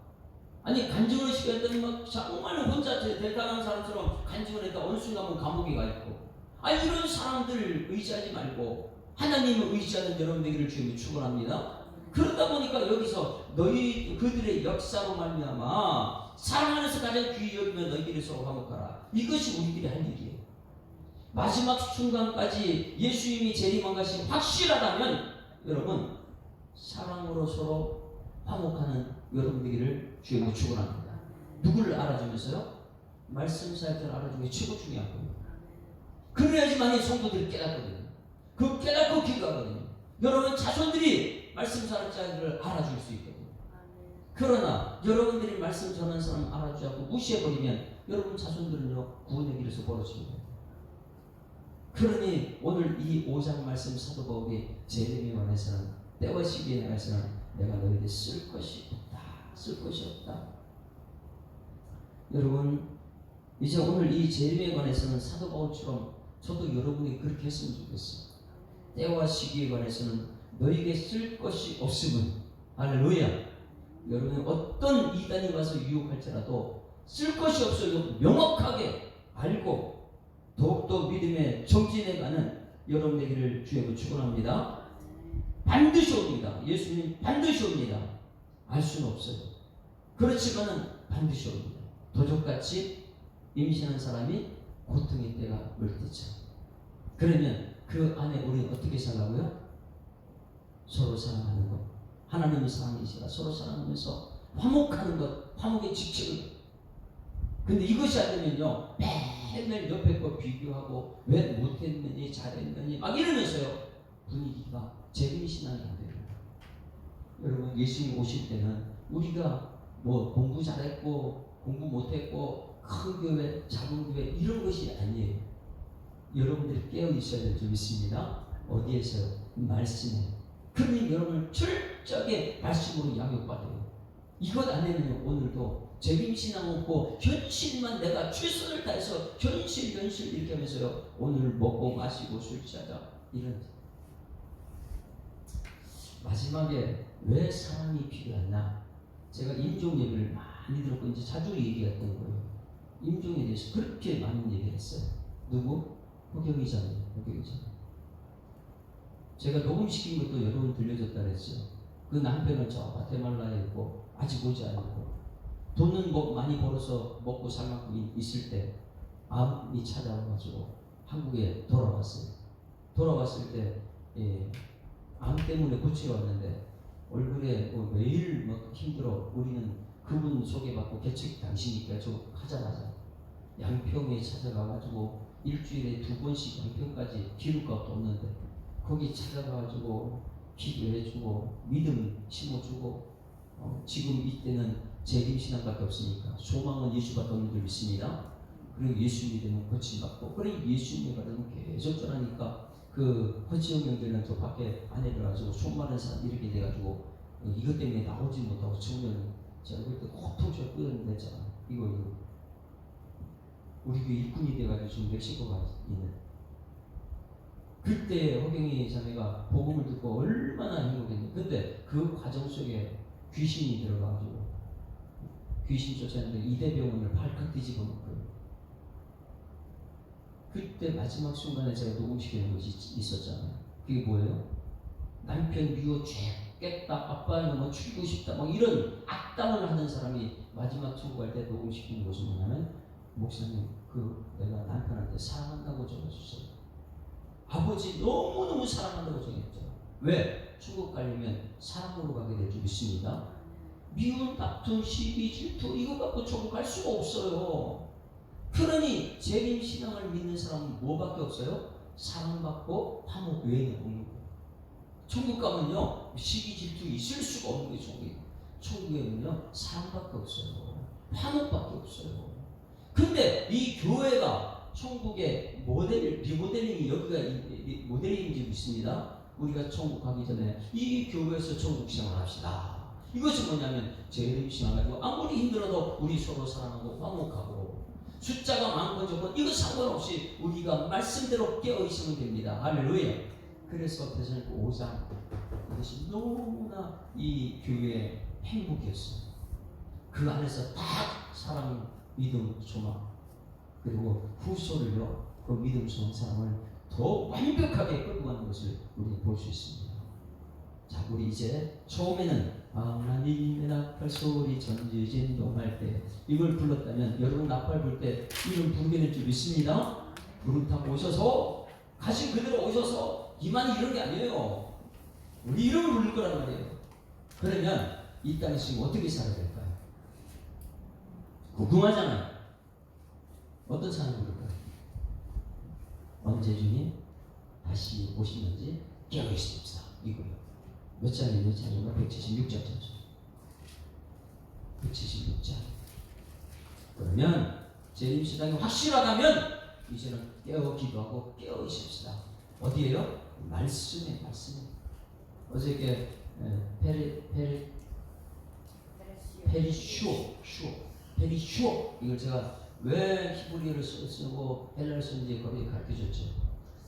아니 간증을 시켰더니 막 정말 혼자 대단한 사람처럼 간증을 했다 어느 순간 보면 감옥에 가 있고 이런 사람들을 의지하지 말고 하나님을 의지하는 여러분 되기를 주님이 축원합니다. 그러다 보니까 여기서 너희 그들의 역사로 말미암아 사랑 안에서 가장 귀히 여기며 너희끼리 서로 화목하라. 이것이 우리들이 할 일이에요. 마지막 순간까지 예수님이 재림한 것이 확실하다면 여러분 사랑으로 서로 화목하는 여러분 되기를 주님이 축원합니다. 누구를 알아주면서요? 말씀 사역자를 알아주는 게 최고 중요한 거예요. 그래야지만이 성도들이 깨닫거든요. 그 깨닫고 기도하거든요. 여러분 자손들이 말씀 사역자들을 알아줄 수 있거든요. 그러나 여러분들이 말씀 전하는 사람 알아주지 않고 무시해버리면 여러분 자손들은요 구원의 길에서 벌어지게 됩니다. 그러니 오늘 이 5장 말씀 사도 바울이 재림에 관해서는 때와 시기에 관해서는 내가 너희에게 쓸 것이 없다. 쓸 것이 없다. 여러분 이제 오늘 이 재림에 관해서는 사도 바울처럼 저도 여러분이 그렇게 했으면 좋겠어요. 때와 시기에 관해서는 너희에게 쓸 것이 없으면 할렐루야. 여러분 어떤 이단이 와서 유혹할지라도 쓸 것이 없어요. 명확하게 알고 더욱더 믿음에 정진해가는 여러분 되기를 주님을 축원합니다. 반드시 옵니다. 예수님 반드시 옵니다. 알 수는 없어요. 그렇지만은 반드시 옵니다. 도적같이 임신한 사람이 고통의 때가 올 때죠. 그러면 그 안에 우리는 어떻게 살라고요? 서로 사랑하는 것. 하나님의 사랑이시라 서로 사랑하면서 화목하는 것. 화목의 직책을. 근데 이것이 안 되면요 매일 옆에 거 비교하고 왜 못했느니 잘했느니 막 이러면서요 분위기가 재림이 신앙이 안 돼요. 여러분 예수님 오실 때는 우리가 뭐 공부 잘했고 공부 못했고 큰 교회 작은 교회 이런 것이 아니에요. 여러분들이 깨어 있어야 될 줄 믿습니다. 어디에서요? 말씀에. 그러니 여러분을 철저하게 말씀으로 양육받아요. 이것 안 되면요 오늘도 재림신앙 없고 현실만 내가 최선을 다해서 현실 이렇게 하면서요 오늘 먹고 마시고 술 취하자 이런. 마지막에 왜 사랑이 필요하냐? 제가 임종 얘기를 많이 들었고 이제 자주 얘기했던 거예요. 임종에 대해서 그렇게 많은 얘기를 했어요. 누구? 허경이잖아요. 제가 녹음시킨 것도 여러 번 들려줬다 그랬어요. 그 남편은 저 과테말라에 있고 아직 오지 않고 돈은 뭐 많이 벌어서 먹고 살 만큼 있을 때 암이 찾아와가지고 한국에 돌아왔어요. 돌아왔을 때 암 때문에 고치러 왔는데 얼굴에 매일 막 힘들어. 우리는 그분 소개받고 개척 당시니까 저 하자마자 양평에 찾아가가지고 일주일에 2번씩 양평까지 기름값도 없는데 거기 찾아가가지고 기도해주고 믿음 심어주고 지금 이때는 재림신앙밖에 없으니까 소망은 예수밖에 없는 줄 믿습니다. 그리고 예수 믿으면 고침받고 그래 예수 믿으면 계속 전하니까 그 허지영 형제는 저 밖에 안 내려가지고 손 많은 사람 이렇게 돼가지고 이것 때문에 나오지 못하고 청년 제가 그때 호통쳐 끌어냈잖아. 이거 우리 그 일꾼이 돼가지고 지금 멕시코가 있는. 그때 허경이 자매가 복음을 듣고 얼마나 행복했는데 근데 그 과정 속에 귀신이 들어가가지고 귀신 쫓아냈는데 이대병원을 발칵 뒤집어 놓고요. 그때 마지막 순간에 제가 녹음시키는 것이 있었잖아요. 그게 뭐예요? 남편 미워 죽겠다, 아빠 너무 죽이고 싶다, 막 이런 악담을 하는 사람이 마지막 천국할 때 녹음시키는 것이 뭐냐면, 목사님, 내가 남편한테 사랑한다고 적어주세요. 아버지 너무너무 사랑한다고 적었죠. 왜? 천국 가려면 사랑으로 가게 될 줄 믿습니다. 미운, 다툼, 시비, 질투 이거 갖고 천국 갈 수가 없어요. 그러니 재림 신앙을 믿는 사람은 뭐밖에 없어요? 사랑받고 화목 외에는 없는 거예요. 천국 가면요 시기 질투 있을 수가 없는 거예요. 천국에는요 사랑밖에 없어요. 화목밖에 없어요. 근데 이 교회가 천국의 리모델링이 여기가 모델링인지 믿습니다. 우리가 천국 가기 전에 이 교회에서 천국 신앙을 합시다. 이것이 뭐냐면 재림 신앙 가지고 아무리 힘들어도 우리 서로 사랑하고 화목하고 숫자가 많고 적고 이거 상관없이 우리가 말씀대로 깨어 있으면 됩니다. 할렐루야. 그래서 데살로니가 5장 이것이 너무나 이 교회의 행복이었어요. 그 안에서 다 사랑, 믿음, 소망 그리고 후소를요 그 믿음, 소망, 사랑을 더 완벽하게 끌고 가는 것을 우리는 볼 수 있습니다. 자, 우리 이제 처음에는 하나님의 나팔 소리 전지진 동할 때 이걸 불렀다면 여러분 나팔 불 때 이름 부르게 될 줄 믿습니다. 부름 타고 오셔서 가신 그대로 오셔서 이만 이런 게 아니에요. 우리 이름을 부를 거란 말이에요. 그러면 이 땅에 지금 어떻게 살아야 될까요? 궁금하잖아요. 어떤 사람을 부를까요? 언제 주님 다시 오시는지 깨어있습니다. 이거요. 몇 장인가? 176장이죠. 176장. 그러면 재림신앙이 확실하다면 이제는 깨어 기도하고 깨어 있읍시다. 어디에요? 말씀에. 어저께 페리슈어 이걸 제가 왜 히브리어를 쓰고 헬라어를 쓰는지 거기에 가르쳐줬죠.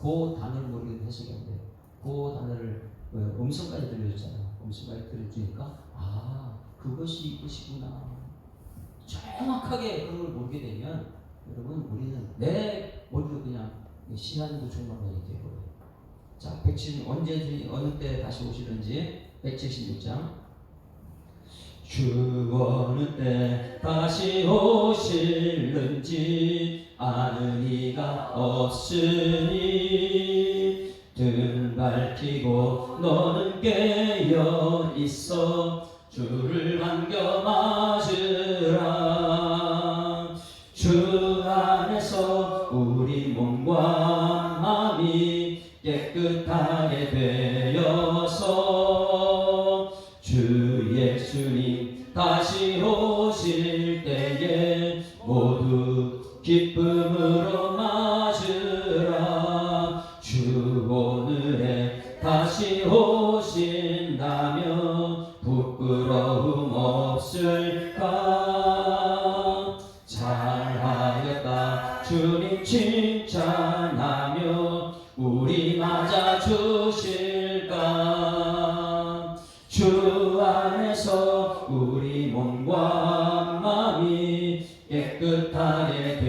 그 단어를 모르게 해석했는데 그 단어를 음성까지 들려줬잖아요. 음성까지 들려주니까 그것이 이것이구나. 정확하게 그걸 모르게 되면 여러분 우리는 내 머리로 그냥 신앙도 종말론이 되고요. 자, 170 언제 어느 때 다시 오시는지 176장. 주 어느 때 다시 오실는지 아는 이가 없으니 등 밝히고 너는 깨어 있어 주를 반겨 맞으라. 주 안에서 우리 몸과 마음이 깨끗하게 되어서 주 예수님 다시 오실 때에 모두 기쁨으로 맞으라. 주 오늘에 다시 오신다면 부끄러움 없을까. 잘하였다 주님 칭찬하며 우리 맞아 주실까. 주 안에서 우리 몸과 마음이 깨끗하게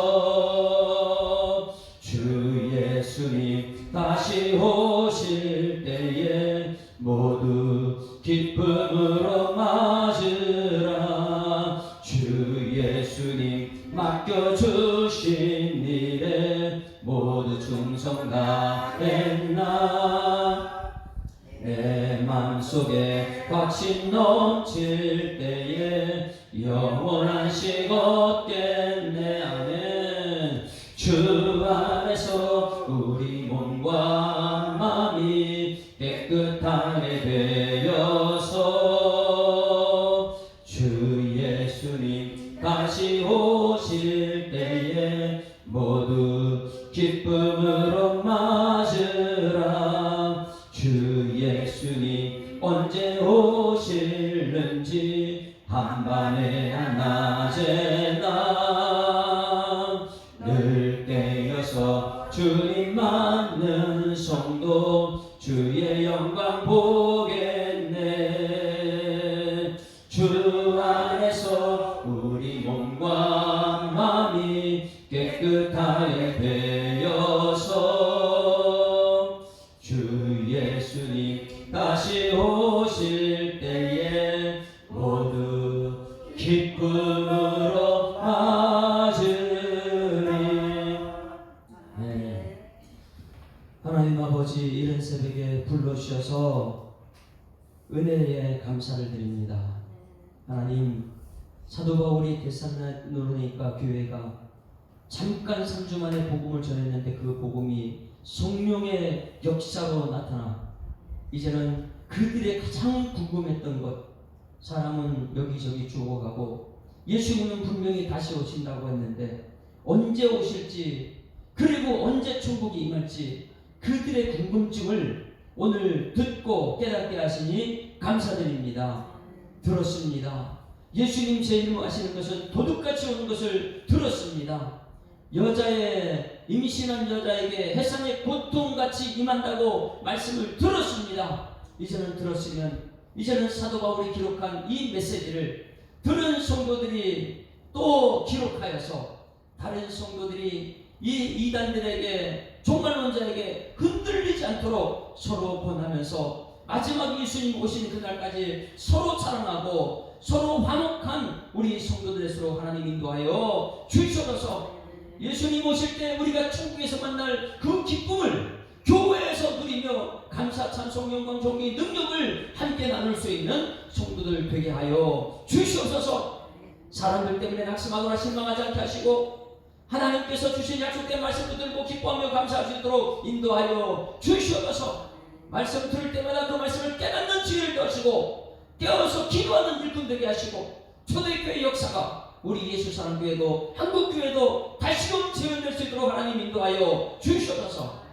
되어서 주 예수님 다시 오실 때에 모두 기쁨으로 맞으라. 주 예수님 맡겨주신 일에 모두 충성 다했나. 내 맘속에 확신 넘칠 때에 영원한 식 얻겠네. 아멘. 주 안에서 우리 몸과 마음이 깨끗하게 되어서 주 예수님 다시 오실 때에 모두 기쁨으로 맞으라. 주 예수님 언제 오실는지 한밤에나 낮에나 늘 깨어서 주님 맞는 성도 주의 영광 보겠네. 주 안에서 우리 몸과 마음이 깨끗하게 이루어질 때에 모두 기쁨으로 맞으리. 네. 하나님 아버지, 이른 새벽에 불러주셔서 은혜에 감사를 드립니다. 하나님, 사도 바울이 데살로니가 교회가 잠깐 3주 만에 복음을 전했는데 그 복음이 성령의 역사로 나타나 이제는 그들의 가장 궁금했던 것, 사람은 여기저기 죽어가고 예수님은 분명히 다시 오신다고 했는데 언제 오실지, 그리고 언제 천국이 임할지 그들의 궁금증을 오늘 듣고 깨닫게 하시니 감사드립니다. 들었습니다. 예수님 제 이름으로 하시는 것은 도둑같이 오는 것을 들었습니다. 여자의 임신한 여자에게 해산의 고통같이 임한다고 말씀을 들었습니다. 이제는 들었으면 이제는 사도 바울이 기록한 이 메시지를 들은 성도들이 또 기록하여서 다른 성도들이 이 이단들에게 종말론자에게 흔들리지 않도록 서로 권하면서 마지막 예수님 오신 그날까지 서로 사랑하고 서로 화목한 우리 성도들에서 하나님 인도하여 주시옵소서. 예수님 오실 때 우리가 천국에서 만날 그 기쁨을 교회에서 누리며 감사, 찬송, 영광, 존귀, 능력을 함께 나눌 수 있는 성도들 되게 하여 주시옵소서. 사람들 때문에 낙심하거나 실망하지 않게 하시고 하나님께서 주신 약속된 말씀 붙들고 기뻐하며 감사할 수 있도록 인도하여 주시옵소서. 말씀 들을 때마다 그 말씀을 깨닫는 지혜를 주시고 깨어서 기도하는 일꾼 되게 하시고 초대교회 역사가 우리 예수사랑교회도 한국교회도 다시금 재현될 수 있도록 하나님 인도하여 주시옵소서.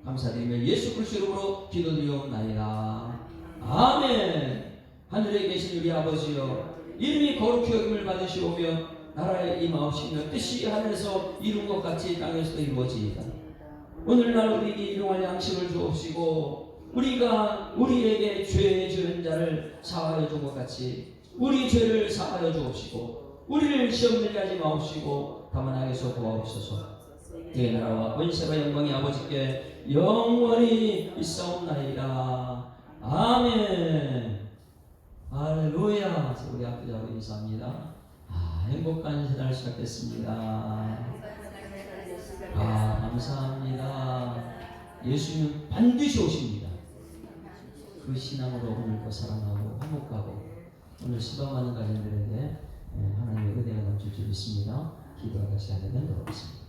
감사드리며 예수 그리스도 이름으로 기도드리옵나이다. 아멘. 하늘에 계신 우리 아버지여, 이름이 거룩히 여김을 받으시오며 나라에 임하옵시며 뜻이 하늘에서 이룬 것 같이 땅에서도 이루어지이다. 오늘날 우리에게 일용할 양식을 주옵시고 우리가 우리에게 죄 지은 자를 사하여 준 것 같이 우리 죄를 사하여 주옵시고 우리를 시험 들게 하지 마옵시고 다만 악에서 구하옵소서. 내 나라와 권세와 영광이 아버지께 영원히 있사옵나이다. 아멘. 할렐루야. 우리 아버지하고 인사합니다. 행복한 새날 시작됐습니다. 감사합니다. 예수님은 반드시 오십니다. 그 신앙으로 오늘도 사랑하고 화목하고 오늘 수고하는 가정들에게 하나님의 은혜가 넘칠 줄 믿습니다. 기도하다 시작하면 되겠습니다.